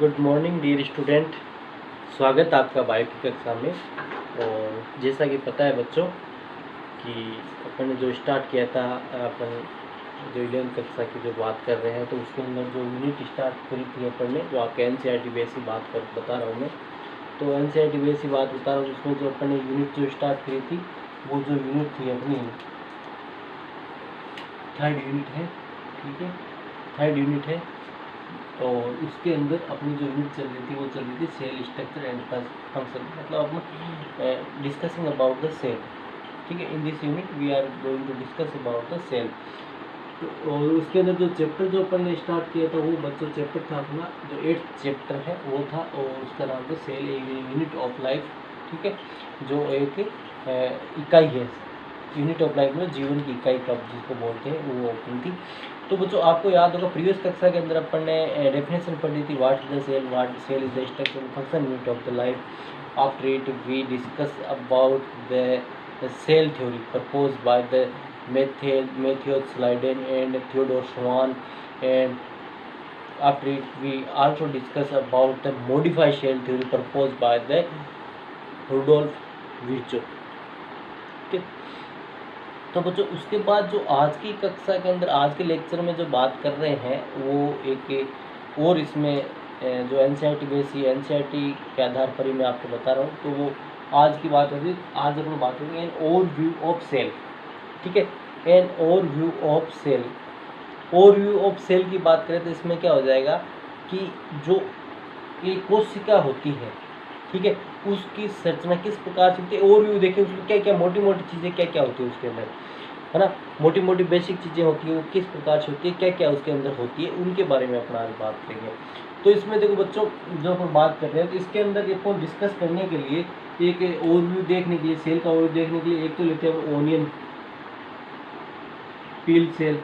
Good morning dear student. स्वागत आपका bio की कक्षा में। और जैसा कि पता है बच्चों कि अपन ने जो स्टार्ट किया था, अपन जो 11वीं कक्षा की जो बात कर रहे हैं, तो उसके अंदर जो यूनिट स्टार्ट करी थी अपन ने, जो आपके NCERT बेस बात कर बता रहा हूँ मैं। तो NCERT बेस बात बता रहा हूँ, उसमें जो अपन ने यूनिट जो स्टार्ट करी थी, वो जो यूनिट थी अपनी थर्ड यूनिट है। ठीक है, थर्ड यूनिट है। और उसके अंदर अपनी जो यूनिट चल रही थी वो चल रही थी सेल स्ट्रक्चर एंड फंक्शन, मतलब अपन डिस्कसिंग अबाउट द सेल। ठीक है, in this unit we are going to discuss about the cell. तो और उसके अंदर जो चैप्टर जो अपन ने स्टार्ट किया था, वो बच्चों चैप्टर था अपना जो 8th चैप्टर है वो था, और उसका नाम था cell a unit of life. ठीक है, जो एक इकाई है, यूनिट ऑफ लाइफ में जीवन की इकाई का जिसको बोलते हैं, वो ओपन थी। तो बच्चों आपको याद होगा प्रीवियस कक्षा के अंदर अपन ने डेफिनेशन पढ़ी थी, what is the cell, what cell is the structure function unit of the life. After it we discuss about the cell theory propose by the Matthew Sliden and Theodore Schwann, and after it we also discuss about the modified shell theory proposed by the Rudolf Virchow। ठीक है, तो बच्चों उसके बाद जो आज की कक्षा के अंदर आज के लेक्चर में जो बात कर रहे हैं, वो एक और इसमें जो NCERT बेस NCERT के आधार पर ही मैं आपको बता रहा हूँ। तो वो आज की बात होगी, आज अपन बात करेंगे एन ओवरव्यू ऑफ सेल। ठीक है, an overview of cell. Overview of cell की बात करें तो इसमें क्या हो जाएगा कि जो एक कोशिका होती है, ठीक है, उसकी संरचना किस प्रकार से होती है, ओवरव्यू देखें उसमें क्या क्या मोटी मोटी चीज़ें क्या क्या होती है उसके अंदर, है ना, मोटी मोटी बेसिक चीज़ें होती है, वो किस प्रकार से होती है, क्या क्या उसके अंदर होती है, उनके बारे में अपन आज बात करेंगे। तो इसमें देखो बच्चों, जो अपन बात कर रहे हैं, तो इसके अंदर अपन डिस्कस करने के लिए एक ओवरव्यू देखने के लिए, सेल का ओवरव्यू देखने के लिए एक तो लेते हैं onion peel cell.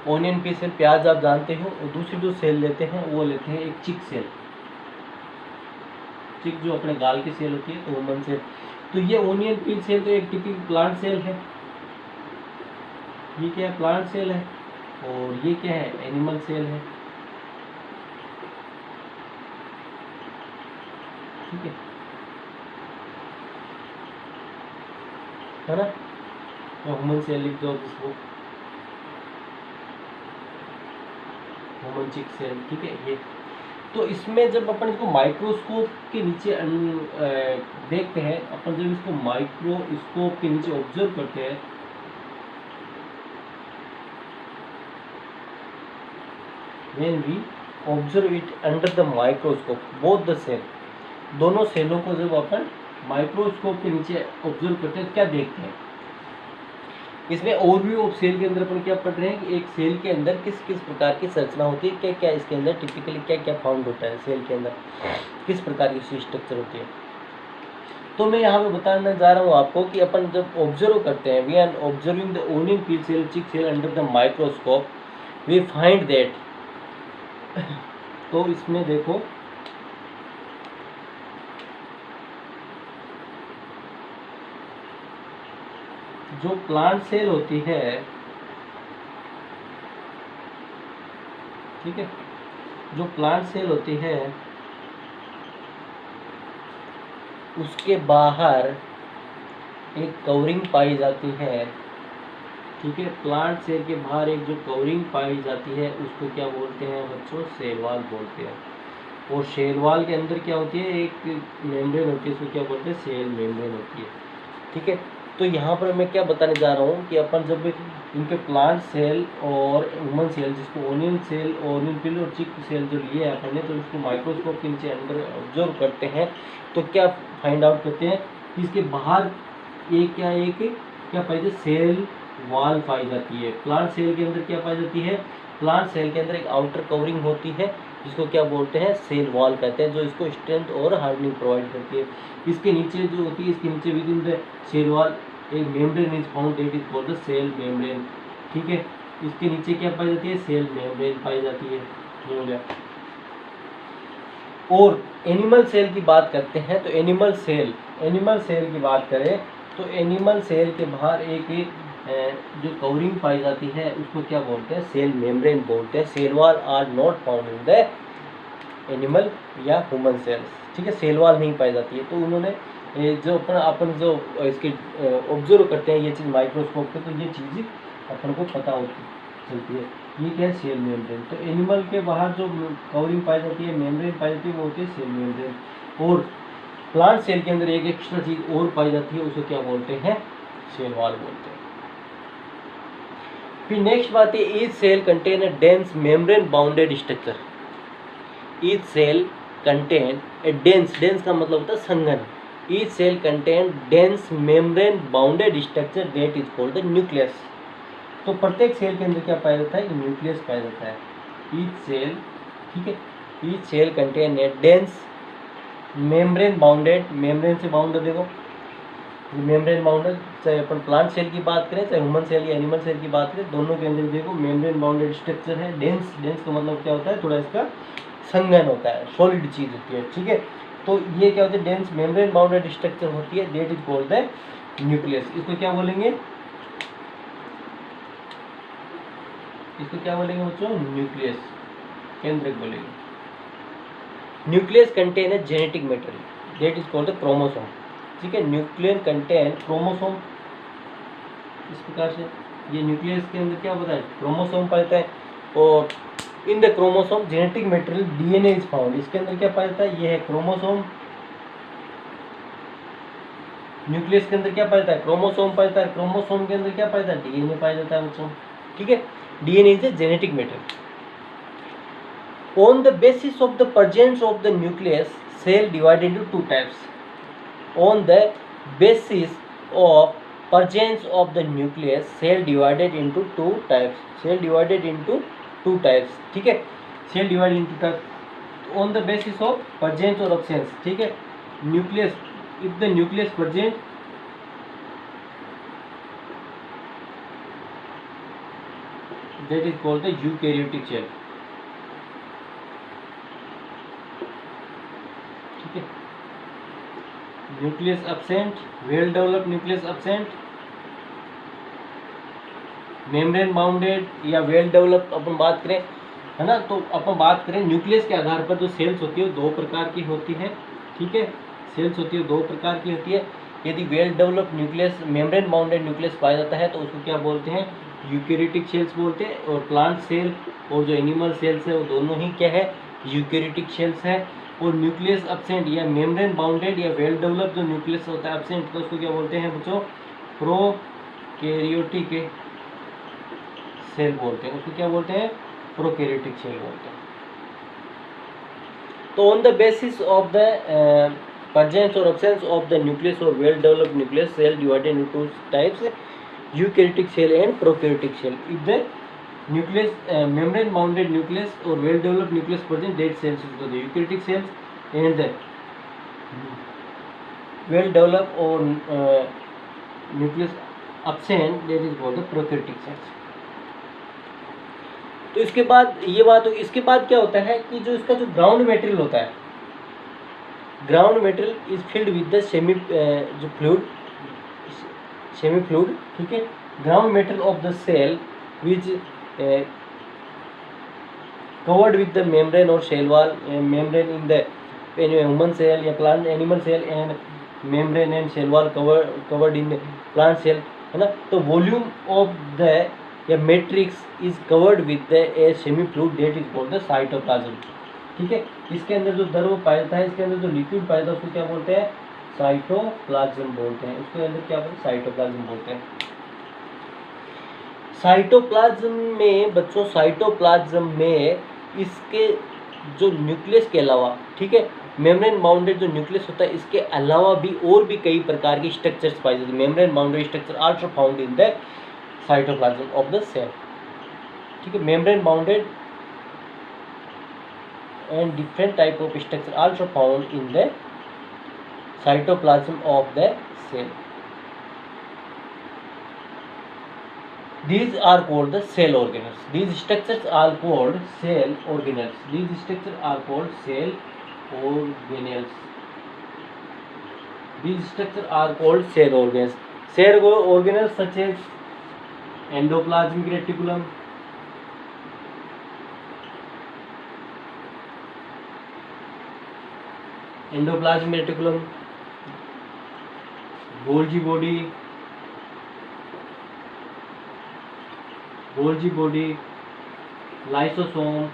Onion peel cell प्याज आप जानते हो, और दूसरी जो सेल लेते हैं वो लेते हैं एक चिक सेल। चिक जो अपने गाल की सेल होती है, तो वुमन सेल। तो ये ओनियन पील सेल तो एक टिपिकल प्लांट सेल है। ये क्या है, प्लांट सेल है। और ये क्या है, एनिमल सेल है। ठीक है ना, तो ह्यूमन सेल लिख दो इसको, ह्यूमन चिक सेल। ठीक है, ये तो इसमें जब अपन इसको माइक्रोस्कोप के नीचे देखते हैं, अपन जब इसको माइक्रोस्कोप के नीचे ऑब्जर्व करते हैं, when we observe it under the microscope both the cell, दोनों सेलों को जब अपन माइक्रोस्कोप के नीचे ऑब्जर्व करते हैं, क्या देखते हैं, इसमें ओवरव्यू ऑफ सेल के अंदर अपन क्या पढ़ रहे हैं कि एक सेल के अंदर किस किस प्रकार की संरचना होती है, क्या क्या इसके अंदर टिपिकली क्या क्या फाउंड होता है, सेल के अंदर किस प्रकार की स्ट्रक्चर होती है। तो मैं यहाँ पे बताने जा रहा हूँ आपको कि अपन जब ऑब्जर्व करते हैं, we are observing the onion peel cell, cheek cell under the microscope, we find that तो इसमें देखो जो प्लांट सेल होती है, ठीक है, जो प्लांट सेल होती है उसके बाहर एक कवरिंग पाई जाती है। ठीक है, प्लांट सेल के बाहर एक जो कवरिंग पाई जाती है उसको क्या बोलते हैं बच्चों, सेल वॉल बोलते हैं। और सेल वॉल के अंदर क्या होती है, एक मेम्ब्रेन होती है, उसको क्या बोलते हैं, सेल मेम्ब्रेन होती है। ठीक है, तो यहाँ पर मैं क्या बताने जा रहा हूँ कि अपन जब इनके प्लांट सेल और ह्यूमन सेल, जिसको ओनियन सेल, ओनियन पिल और चिक सेल जो लिए हैं अपन ने, तो इसको माइक्रोस्कोप के नीचे अंदर ऑब्जर्व करते हैं, तो क्या फाइंड आउट करते हैं कि इसके बाहर एक क्या पाई जाती है, सेल वॉल पाई जाती है। प्लांट सेल के अंदर क्या पाई जाती है, प्लांट सेल के अंदर एक आउटर कवरिंग होती है, जिसको क्या बोलते हैं, सेल वॉल कहते हैं, जो इसको स्ट्रेंथ और हार्डनिंग प्रोवाइड करती है। इसके नीचे जो होती है, इसके नीचे within the cell wall एक membrane is found, that is called the cell membrane. ठीक है, इसके नीचे क्या पाई जाती है, सेल मेम्ब्रेन पाई जाती है। ये हो गया। और एनिमल सेल की बात करते हैं, तो एनिमल सेल की बात करें तो एनिमल सेल के बाहर एक जो कवरिंग पाई जाती है उसको क्या बोलते हैं, सेल मेम्ब्रेन बोलते हैं। Cell wall are not found in the animal या ह्यूमन सेल्स, ठीक है, सेल वॉल नहीं पाई जाती है। तो उन्होंने जो अपन जो इसके ऑब्जर्व करते हैं ये चीज़ माइक्रोस्कोप पे, तो ये चीज़ अपन को पता होती चलती है। ये क्या है, सेल मेम्ब्रेन। तो एनिमल के बाहर जो कवरिंग पाई जाती है, मेम्ब्रेन पाई जाती है, वो होती है सेल मेम्ब्रेन। और प्लांट सेल के अंदर एक एक्स्ट्रा चीज़ और पाई जाती है, उसको क्या बोलते हैं, सेल वॉल बोलते हैं। फिर नेक्स्ट बात है, each cell contain a dense membrane bounded structure. Each cell contain a dense, dense का मतलब होता है संघन। Each cell contain dense membrane bounded structure that is called the nucleus. तो प्रत्येक सेल के अंदर क्या पाया जाता है, न्यूक्लियस पाया जाता है। ईच सेल, ठीक है, each cell contain a dense membrane bounded, membrane से बाउंड देखो, मेम्ब्रेन बाउंडेड, चाहे अपन प्लांट सेल की बात करें, चाहे ह्यूमन सेल या एनिमल सेल की बात करें, दोनों के अंदर देखो मेम्ब्रेन बाउंडेड स्ट्रक्चर है। डेंस, डेंस का मतलब क्या होता है, थोड़ा इसका संघन होता है, सॉलिड चीज होती है, ठीक है। तो ये क्या होता है, डेंस मेम्ब्रेन बाउंडेड स्ट्रक्चर होती है, that is called the nucleus. इसको क्या बोलेंगे, इसको क्या बोलेंगे बच्चों, न्यूक्लियस, केंद्रक बोलेंगे। Nucleus contain a genetic material that is called the chromosome, ठीक है। न्यूक्लियस कंटेन क्रोमोसोम, इस प्रकार से ये न्यूक्लियस के अंदर क्या होता है, क्रोमोसोम पाता है। और in the chromosome genetic material DNA is found, इसके अंदर क्या पाया जाता है, ये है क्रोमोसोम। न्यूक्लियस के अंदर क्या पाया जाता है, क्रोमोसोम पाया जाता है। क्रोमोसोम के अंदर क्या पाया जाता है, डीएनए पाया जाता है बच्चों, ठीक है। DNA is a genetic material. On the basis of the presence of the nucleus, cell divided into two types. On the basis of presence of the nucleus, cell divided into two types. Cell divided into two types. ठीक है, cell divided into types on the basis of presence or absence. ठीक है, nucleus, if the nucleus present, that is called the eukaryotic cell. Nucleus absent, well developed nucleus absent, membrane bounded या well developed अपन बात करें, है ना। तो अपन बात करें न्यूक्लियस के आधार पर जो सेल्स होती है वो दो प्रकार की होती है, ठीक है। सेल्स होती है दो प्रकार की होती है। यदि well developed nucleus, membrane bounded nucleus पाया जाता है तो उसको क्या बोलते हैं, यूकेरियोटिक सेल्स बोलते हैं। और प्लांट सेल और जो एनिमल सेल्स है वो दोनों ही क्या है, यूकेरियोटिक सेल्स है। और न्यूक्लियस एब्सेंट या मेम्ब्रेन बाउंडेड या वेल डेवलप्ड जो न्यूक्लियस होता है एब्सेंट, तो उसको क्या बोलते हैं बच्चों, प्रोकैरियोटिक सेल बोलते हैं। उसको क्या बोलते हैं, प्रोकैरियोटिक सेल बोलते हैं। तो on the basis of the presence or absence of the nucleus or well developed nucleus, cell divided into two types, eukaryotic cell and prokaryotic cell. If the nucleus, membrane bounded nucleus or well developed nucleus present, that cells is the eukaryotic cells, and the well developed or nucleus absent, that is called the prokaryotic cells. तो इसके बाद ये बात, इसके बाद क्या होता है कि जो इसका जो ग्राउंड मटेरियल होता है, ground material is filled with the semi, जो फ्लूइड, सेमी फ्लूइड, ठीक है। Ground material of the cell which covered with the membrane or cell wall, membrane in the human cell या plant animal cell, and membrane and cell wall covered in the plant cell, है ना। तो volume of the या matrix is covered with the a semi fluid that is called the cytoplasm, ठीक है। इसके अंदर जो द्रव पाया जाता है, इसके अंदर जो लिक्विड पाया जाता है उसको क्या बोलते हैं, साइटोप्लाज्म बोलते हैं। उसके अंदर क्या बोलते हैं, साइटोप्लाज्म बोलते हैं। साइटोप्लाज्म में बच्चों, साइटोप्लाज्म में इसके जो न्यूक्लियस के अलावा, ठीक है, मेम्ब्रेन बाउंडेड जो न्यूक्लियस होता है इसके अलावा भी और भी कई प्रकार के स्ट्रक्चर्स पाए जाते हैं। Membrane bounded structure also found in the cytoplasm of the cell, ठीक है। मेम्ब्रेन बाउंडेड and different type of structure also found in the cytoplasm of the cell. These are called the cell organelles. These structures are called cell organelles. These structures are called cell organelles. These structures are called cell organelles. Cell organelles such as endoplasmic reticulum, endoplasmic reticulum, Golgi body, Golgi body, lysosome,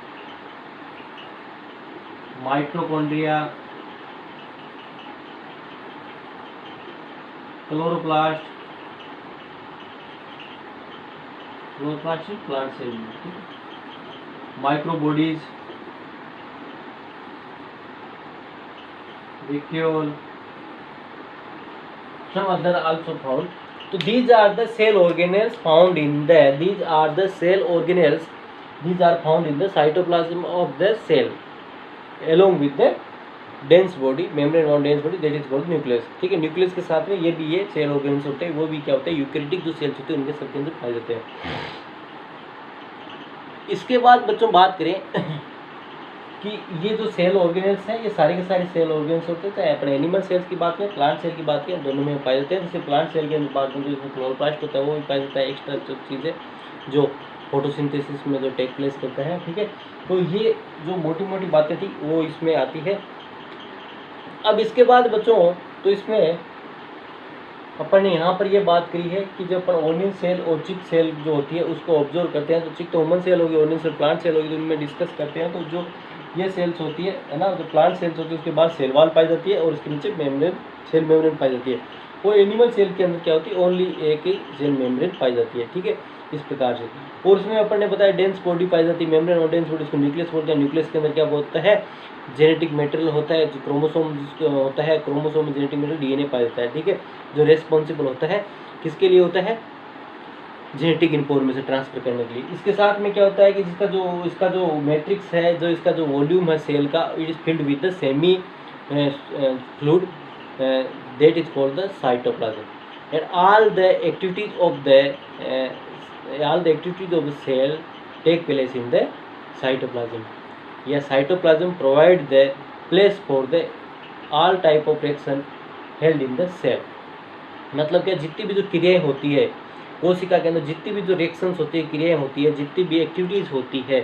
mitochondria, chloroplast, chloroplast plant cell, microbodies, vacuole, some other also found. So these are the cell organelles found in the found in the cytoplasm of the cell along with the dense body, membrane bound dense body, that is called nucleus. ठीक है, nucleus के साथ में ये भी ये cell organs होते हैं, वो भी क्या होता है, यूकैरियोटिक जो सेल्स होते हैं उनके सबके अंदर पाए जाते हैं। इसके बाद बच्चों बात करें कि ये जो सेल ऑर्गेनल्स हैं ये सारे के सारे सेल ऑर्गेन्स होते हैं, चाहे अपने एनिमल सेल्स की बात करें, प्लांट सेल की बात करें, दोनों में पाए जाते हैं। जैसे प्लांट सेल के अंदर बात करें तो इसमें क्लोरोप्लास्ट होता है, वो भी पाया जाता है, एक्स्ट्रा जो चीज़ें जो फोटोसिंथेसिस में जो टेक प्लेस करता है। ठीक है, तो ये जो मोटी मोटी बातें थी वो इसमें आती है। अब इसके बाद बच्चों तो इसमें अपन ने यहाँ पर ये बात करी है कि जब अपन ओनियन सेल और चिक सेल जो होती है उसको ऑब्जर्व करते हैं, तो चिक तो ह्यूमन सेल होगी, ओनियन सेल प्लांट सेल होगी, तो उनमें डिस्कस करते हैं। तो जो ये सेल्स होती है ना, जो प्लांट सेल्स होती है उसके बाद सेल वॉल पाई जाती है और उसके नीचे मेम्ब्रेन, सेल मेम्ब्रेन पाई जाती है। वो एनिमल सेल के अंदर क्या होती है, ओनली एक ही सेल मेम्ब्रेन पाई जाती है। ठीक है, इस प्रकार से। और उसमें अपन ने बताया डेंस बॉडी पाई जाती है, मेम्ब्रेन और डेंस बॉडी, उसको न्यूक्लियस बोलते हैं। न्यूक्लियस के अंदर क्या होता है, जेनेटिक मटेरियल होता है, जो क्रोमोसोम होता है, क्रोमोसोम में जेनेटिक मटेरियल डीएनए पाया जाता है। ठीक है, जो रेस्पॉन्सिबल होता है किसके लिए होता है, जेनेटिक इन्फॉर्मेशन ट्रांसफर करने के लिए। इसके साथ में क्या होता है कि इसका जो मैट्रिक्स है, जो इसका जो वॉल्यूम है सेल का, it is filled with the semi fluid that is called the cytoplasm. And all the activities of the cell take place in the cytoplasm. या cytoplasm provide the place for the all type of reaction held in the cell. मतलब क्या, जितनी भी जो क्रियाएं होती है कोशिका के अंदर, जितनी भी जो रिएक्शंस होती है, क्रियाएं होती है, जितनी भी एक्टिविटीज़ होती है,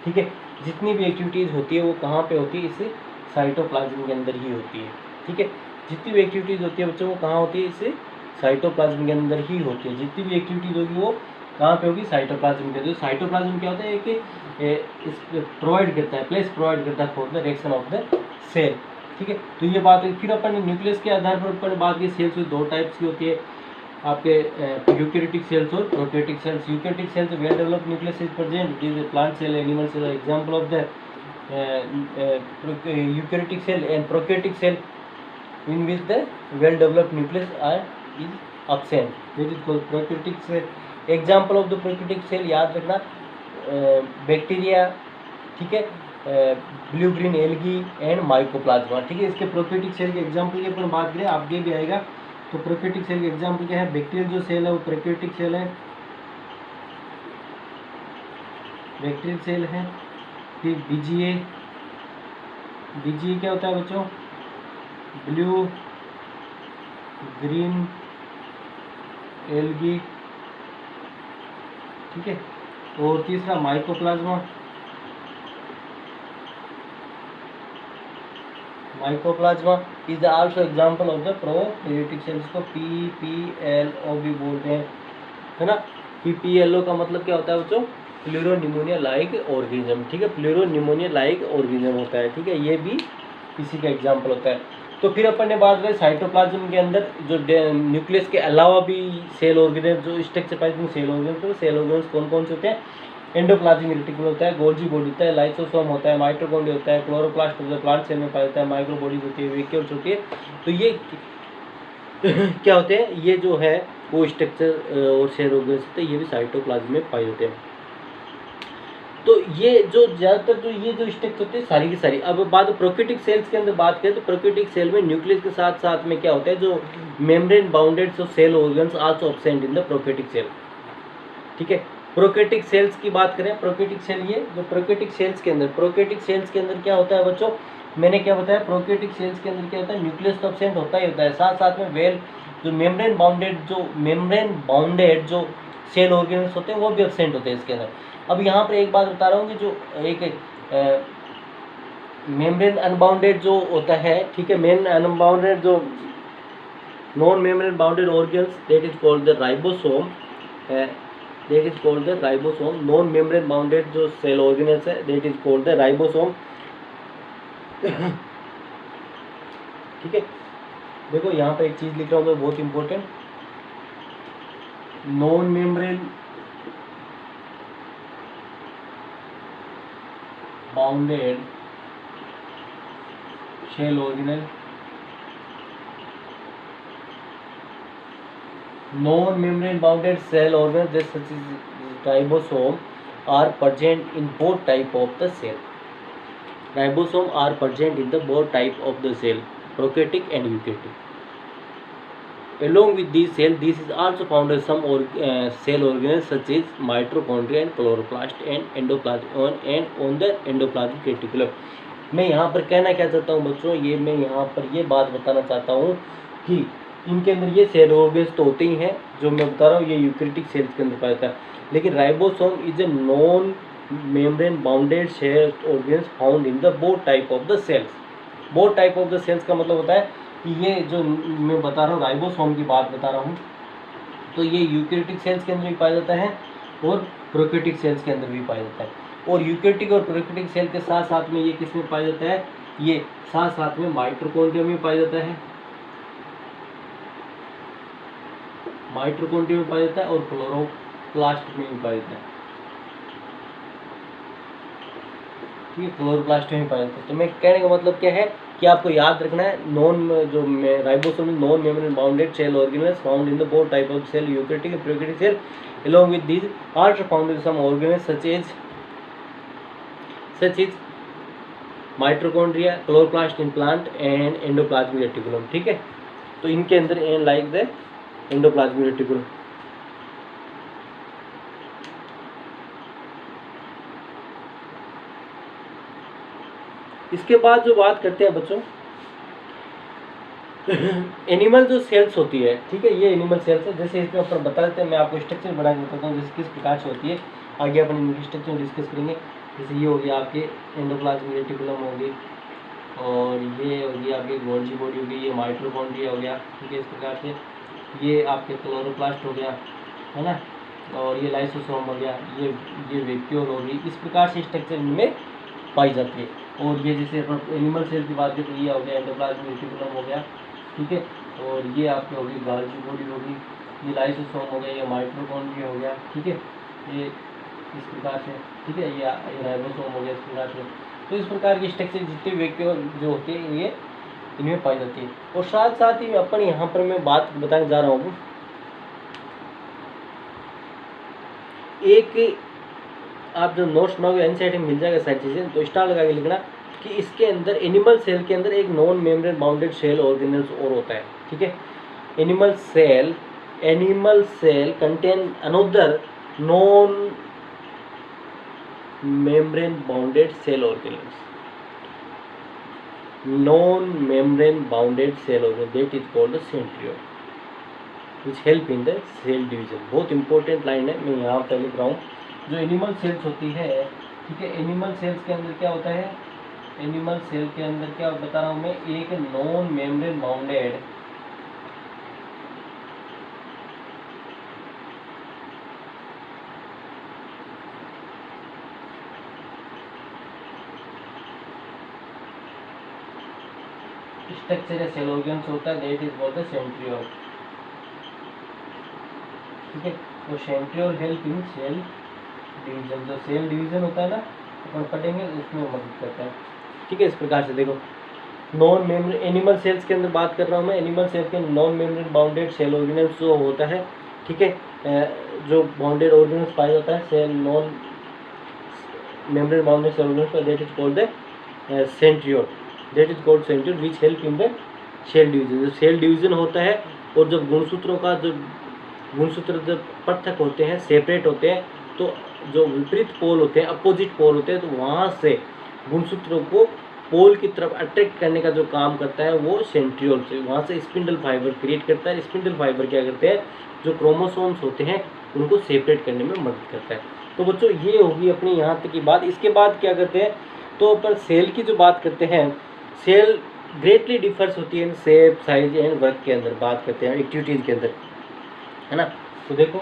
ठीक है, जितनी भी एक्टिविटीज़ होती है वो कहाँ पे होती है, इस साइटोप्लाज्म के अंदर ही होती है। ठीक है, जितनी भी एक्टिविटीज़ होती है बच्चों वो कहाँ होती है, इस साइटोप्लाज्म के अंदर ही होती है। जितनी भी एक्टिविटीज़ होगी वो कहाँ पे होगी, साइटोप्लाज्म के अंदर। साइटोप्लाज्म क्या होता है कि प्रोवाइड करता है, प्लेस प्रोवाइड करता है for the reaction of the cell. ठीक है, तो ये बात है। फिर अपन न्यूक्लियस के आधार पर अपन बात की, सेल्स दो टाइप्स की होती है आपके, यूकैरियोटिक सेल्स और prokaryotic cells. Eukaryotic cells well developed nucleus is present, is plant cell, animal cell. Example of the eukaryotic cell and prokaryotic cell in which the well developed nucleus is absent, that is called prokaryotic cell. Example of the prokaryotic cell याद रखना, bacteria, ठीक है, blue green algae and mycoplasma. ठीक है, इसके prokaryotic cell के example की अपन बात करें, आगे भी आएगा। तो प्रोकैरियोटिक सेल के एग्जाम्पल क्या है, बैक्टीरियल जो सेल है वो प्रोकैरियोटिक सेल है, बैक्टीरियल सेल है। फिर बीजीए, बीजीए क्या होता है बच्चों, ब्लू ग्रीन एल्गी। ठीक है, और तीसरा mycoplasma. Mycoplasma is also example of the prokaryotic cells को PPLO भी बोलते हैं, है ना। PPLO का मतलब क्या होता है बच्चों, प्लूरोनिमोनिया लाइक ऑर्गेनिज्म। ठीक है, प्लूरोनिमोनिया लाइक ऑर्गेनिज्म होता है। ठीक है, ये भी इसी का एग्जांपल होता है। तो फिर अपन ने बात करें साइटोप्लाज्म के अंदर जो न्यूक्लियस के अलावा भी सेल ऑर्गेनेल्स जो स्ट्रक्चर पाए जाते हैं, सेल ऑर्गेनेल्स, तो सेल ऑर्गेनेल्स कौन कौन से होते हैं, एंडोप्लाज्मिक रेटिकुलम होता है, गोल्जी बॉडी होता है, लाइसोसोम होता है, माइटोकॉन्ड्रिया होता है, क्लोरोप्लास्ट होता है, प्लांट सेल में पाया जाता है, माइक्रोबॉडीज होती है, वैक्यूल्स होती है। तो ये क्या होते हैं, ये जो है वो स्ट्रक्चर और सेल ऑर्गेनेल्स होते हैं, ये भी साइटोप्लाज्म में पाए जाते हैं। तो ये जो ज़्यादातर जो ये जो स्ट्रक्चर होते हैं सारी की सारी। अब बात प्रोकैरियोटिक सेल्स के अंदर बात करें तो प्रोकैरियोटिक सेल में न्यूक्लियस के साथ साथ में क्या होता है, जो मेम्ब्रेन बाउंडेड जो cell organs also absent in the prokaryotic cell. ठीक है, प्रोकैरियोटिक सेल्स की बात करें, प्रोकैरियोटिक सेल, ये जो प्रोकैरियोटिक सेल्स के अंदर, प्रोकैरियोटिक सेल्स के अंदर क्या होता है बच्चों, मैंने क्या बताया, प्रोकैरियोटिक सेल्स के अंदर क्या होता है, न्यूक्लियस तो एब्सेंट होता ही होता है, साथ साथ में वेल जो मेम्ब्रेन बाउंडेड जो सेल ऑर्गेनल्स होते हैं वो भी एब्सेंट होते हैं इसके अंदर। अब यहाँ पर एक बात बता रहा हूँ कि जो एक मेम्ब्रेन अनबाउंडेड जो होता है, ठीक है, मेन अनबाउंडेड जो non membrane bounded organs that is called the ribosome, that is called the ribosome. Non membrane bounded जो सेल ऑर्गेनल्स है that is called the ribosome. ठीक है, देखो यहाँ पे एक चीज लिख रहा हूँ मैं बहुत important, non membrane bounded cell organelle, non-membrane bounded cell organelles such as ribosome are present in both type of the cell. Ribosome are present in the both type of the cell, prokaryotic and eukaryotic. Along with these cells, this is also found in some cell organelles such as mitochondria and chloroplast and endoplasm and on the endoplasmic reticulum. मैं यहाँ पर कहना क्या चाहता हूँ बच्चों, ये मैं यहाँ पर ये बात बताना चाहता हूँ कि इनके अंदर ये सेल ऑर्गेन्स तो होते ही हैं जो मैं बता रहा हूँ, ये यूकैरियोटिक सेल्स के अंदर पाया जाता है, लेकिन ribosome is a non membrane bounded cell organs found in the both type of the cells. Both type of the cells का मतलब होता है कि ये जो मैं बता रहा हूँ राइबोसोम की बात बता रहा हूँ, तो ये यूकैरियोटिक सेल्स के अंदर भी पाया जाता है और प्रोकैरियोटिक सेल्स के अंदर भी पाया जाता है। और यूकैरियोटिक और प्रोकैरियोटिक सेल के साथ साथ में ये किस में पाया जाता है, ये साथ साथ में माइटोकॉन्ड्रिया में पाया जाता है, माइटोकॉन्ड्रिया में पाया जाता है और क्लोरोप्लास्ट में भी पाया जाता है। ठीक है, क्लोरोप्लास्ट में पाया जाता है। तो मैं कहने का मतलब क्या है कि आपको याद रखना है नॉन जो ribosome non membrane bounded cell organelles found in the both type of cell, eukaryotic and prokaryotic cell. Along with these also found in some organelles such as mitochondria, chloroplast in plant and endoplasmic reticulum. ठीक है, तो इनके अंदर like the endoplasmic reticulum. इसके बाद जो बात करते हैं बच्चों एनिमल जो सेल्स होती है, ठीक है, ये एनिमल सेल्स है, जैसे इसमें अपन बता देते हैं, मैं आपको स्ट्रक्चर बना के बताता हूँ जैसे किस प्रकार से होती है, आगे अपन इनकी स्ट्रक्चर डिस्कस करेंगे। जैसे ये हो गया आपके एंडोप्लाज्मिक रेटिकुलम होगी, और ये होगी आपकी गोल्जी बॉडी होगी, ये माइटोकॉन्ड्रिया हो गया, ठीक है, इस प्रकार से ये आपके क्लोरोप्लास्ट हो गया, है ना, और ये लाइसोसोम हो गया, ये वैक्यूल होगी, इस प्रकार से स्ट्रक्चर इनमें पाई जाती है। और ये जैसे अपन एनिमल सेल की बात करें तो ये हो गया एंडोप्लाज्मिक रेटिकुलम हो गया, ठीक है, और ये आपकी होगी गोल्जी बॉडी होगी, ये लाइसोसोम हो गया, ये माइटोकॉन्ड्रिया हो गया, ठीक है, ये इस प्रकार से, ठीक है, ये राइबोसोम हो गया इस प्रकार से। तो इस प्रकार की स्ट्रक्चर जितने वैक्यूल जो होते हैं ये इनमें पाई जाती है। और साथ साथ ही अपन यहाँ पर मैं बात बताने जा रहा हूँ, एक आप जो नोट्स बनाओगे एनसीईआरटी में मिल जाएगा सारी चीज़ें, तो स्टार लगा के लिखना कि इसके अंदर एनिमल सेल के अंदर एक non membrane bounded cell organelles और होता है, ठीक है। Animal cell contain another non membrane bounded cell organelles, non-membrane bounded cell organ that is called the centriole, which help in the cell division। बहुत important line है, मैं यहाँ पर लिख रहा हूँ। जो एनिमल सेल्स होती है, ठीक है, एनिमल सेल्स के अंदर क्या होता है, एनिमल सेल के अंदर क्या बता रहा हूँ मैं, एक नॉन मेम्ब्रेन बाउंडेड स्ट्रक्चर है सेल ऑर्गेन्स होता है, that is called the centriole, ठीक है। तो centriole help in cell division, जो सेल डिवीजन होता है ना अपन पढ़ेंगे उसमें मदद करता है, ठीक है। इस प्रकार से देखो नॉन मेम्ब्रेन एनिमल सेल्स के अंदर बात कर रहा हूँ मैं, एनिमल सेल के non membrane bounded cell organelles जो होता है, ठीक है, जो बाउंडेड ऑर्गेनल्स पाया जाता है cell non membrane bounded cell organelles, that is called the centriole, that is called centriole which help in the cell division. जो सेल डिवीजन होता है और जब गुणसूत्रों का जो गुणसूत्र जब पृथक होते हैं, सेपरेट होते हैं, तो जो विपरीत पोल होते हैं, अपोजिट पोल होते हैं, तो वहाँ से गुणसूत्रों को पोल की तरफ अट्रैक्ट करने का जो काम करता है वो सेंट्रियोल से, वहाँ से स्पिंडल फाइबर क्रिएट करता है। स्पिंडल फाइबर क्या करते हैं, जो क्रोमोसोम्स होते हैं उनको सेपरेट करने में मदद करता है। तो बच्चों ये होगी अपनी यहाँ तक की बात। इसके बाद क्या करते हैं, तो अपन सेल की जो बात करते हैं, सेल ग्रेटली डिफर्स होती है in shape, size and work के अंदर बात करते हैं, एक्टिविटीज़ के अंदर, है ना। तो देखो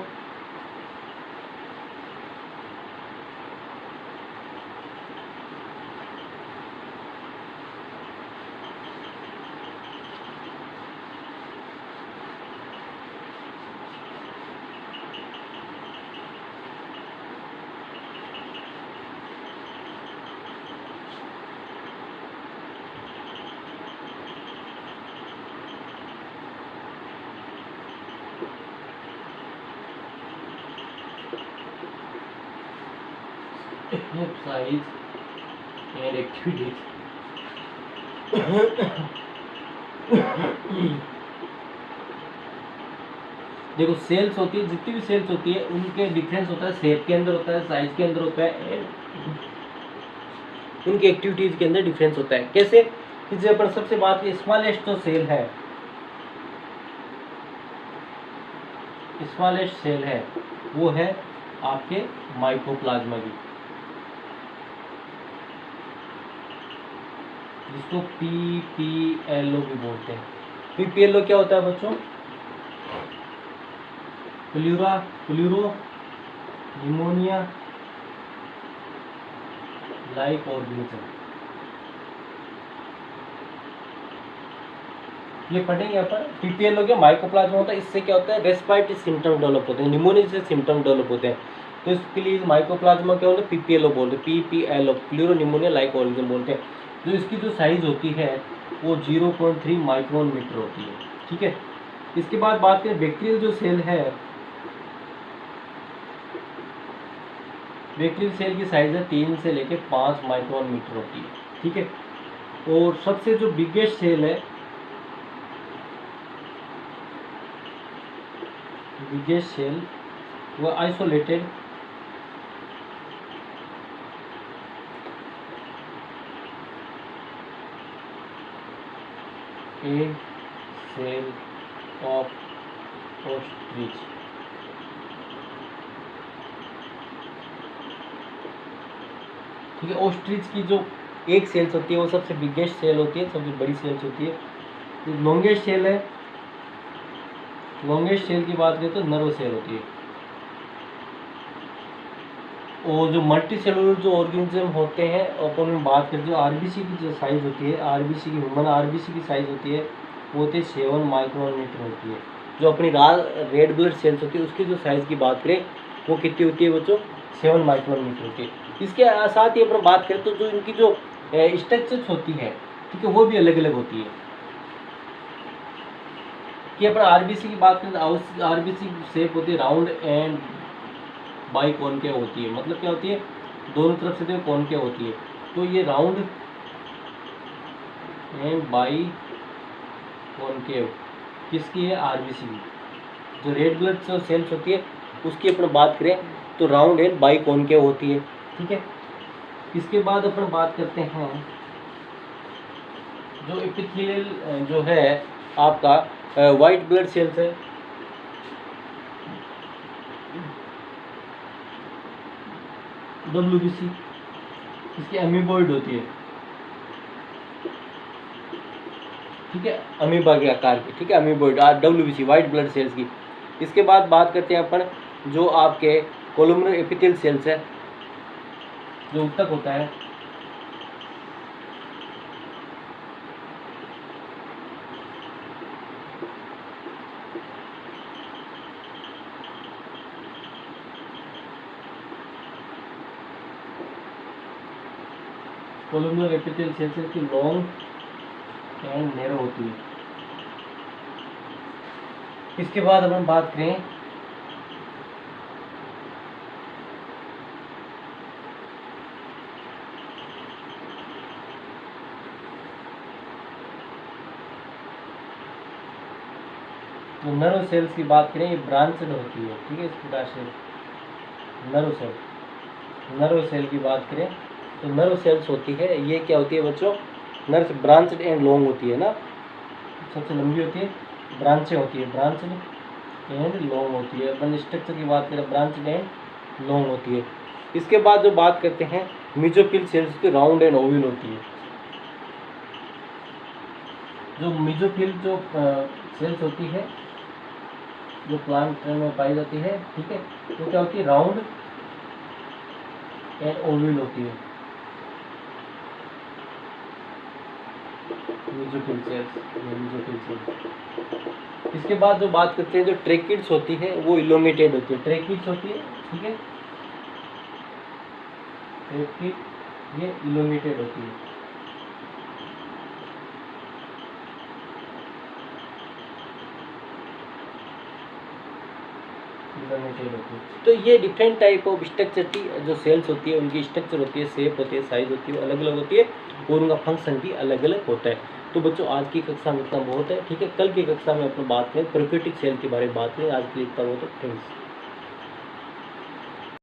साइज एंड एक्टिविटीज। देखो सेल्स होती है, जितनी भी सेल्स होती है उनके डिफरेंस होता है, शेप के अंदर होता है, साइज के अंदर होता है एंड उनकी एक्टिविटीज के अंदर डिफरेंस होता है। कैसे, जैसे अपन सबसे बात की स्मॉलेस्ट जो सेल है, स्मॉलेस्ट सेल है वो है आपके माइकोप्लाज्मा की, जिसको PPLO भी बोलते हैं। PPLO क्या होता है बच्चों, प्लूरो निमोनिया लाइक ऑर्गेनिज्म, ये पढ़ेंगे अपन। PPLO क्या माइकोप्लाज्मा होता है, इससे क्या होता है रेस्पिरेटरी सिम्टम डेवलप होते हैं, निमोनिया से सिम्टम डेवलप होते हैं। तो इसके लिए माइकोप्लाज्मा क्या होता है, PPLO बोलते हैं, PPLO pleuro pneumonia like organism बोलते हैं। तो इसकी जो साइज होती है वो 0.3 माइक्रोन मीटर होती है, ठीक है। इसके बाद बात करें बैक्टीरियल जो सेल है, बैक्टीरियल सेल की साइज है 3 से लेकर 5 माइक्रोन मीटर होती है, ठीक है। और सबसे जो बिगेस्ट सेल है, बिगेस्ट सेल वो isolated egg cell of ostrich, ठीक है। ऑस्ट्रिच की जो एक सेल्स होती है वो सबसे बिगेस्ट सेल होती है, सबसे बड़ी सेल्स होती है। लॉन्गेस्ट सेल है, लॉन्गेस्ट सेल की बात करें तो नर्व सेल होती है। और जो मल्टी सेलुलर जो ऑर्गेनिज्म होते हैं, अपन में बात करते हैं RBC की जो साइज़ होती है, RBC की ह्यूमन RBC की साइज़ होती है वो होती है 7 माइक्रोन मीटर होती है। जो अपनी रेड ब्लड सेल्स होती है उसकी जो साइज़ की बात करें वो कितनी होती है बच्चों, 7 माइक्रोन मीटर होती है। इसके साथ ही अपन बात करें तो जो इनकी जो स्ट्रक्चर्स होती है, ठीक है, वो भी अलग अलग होती है। कि अपन RBC की बात करें तो RBC शेप होती है राउंड एंड बाई कॉनकेव होती है। मतलब क्या होती है, दोनों तरफ से तो कॉनकेव होती है। तो ये राउंड एंड बाई कॉनकेव किसकी है, RBC की। जो रेड ब्लड सेल्स होती है उसकी अपन बात करें तो राउंड एंड बाई कॉनकेव होती है, ठीक है। इसके बाद अपन बात करते हैं जो एपिथेलियल जो है आपका वाइट ब्लड सेल्स है, WBC, इसकी अमीबॉइड होती है, ठीक है, अमीबा के आकार की, ठीक है, amoeboid WBC white blood cells की। इसके बाद बात करते हैं अपन जो आपके कोलुमनर एपिथेलियल सेल्स है, जो ऊतक होता है, कोलुमनर एपिथेलियल सेल्स की लॉन्ग एंड नैरो होती है। इसके बाद अपन बात करें तो नर्व सेल्स की बात करें, ये ब्रांचेड होती है, ठीक है। इसकी सेल नर्व सेल की बात करें तो नर्व सेल्स होती है, ये क्या होती है बच्चों, नर्व ब्रांचेड एंड लॉन्ग होती है ना, सबसे लंबी होती है, ब्रांचें होती है, ब्रांचेड एंड लॉन्ग होती है। अपन स्ट्रक्चर की बात करें, ब्रांच एंड लॉन्ग होती है। इसके बाद जो बात करते हैं मेसोफिल सेल्स की, राउंड एंड ओवल होती है। जो मेसोफिल जो सेल्स होती है जो प्लांट में पाई जाती है, ठीक है, तो क्या होती है, राउंड एंड ओवल होती है मेसोफिल सेल्स, मेसोफिल सेल्स। इसके बाद जो बात करते हैं जो ट्रेकिड्स होती है वो इलोंगेटेड होती है, ट्रेकिड्स होती है, ठीक है, ट्रेकिड ये इलोंगेटेड होती है। तो ये डिफरेंट टाइप ऑफ स्ट्रक्चर की जो सेल्स होती है, उनकी स्ट्रक्चर होती है, शेप होती है, साइज होती है, अलग अलग होती है और उनका फंक्शन भी अलग अलग होता है। तो बच्चों आज की कक्षा में इतना बहुत है, ठीक है। कल की कक्षा में अपन बात करें प्रोकैरियोटिक सेल के बारे में बात करें। आज के लिए इतना बहुत है, थैंक्स।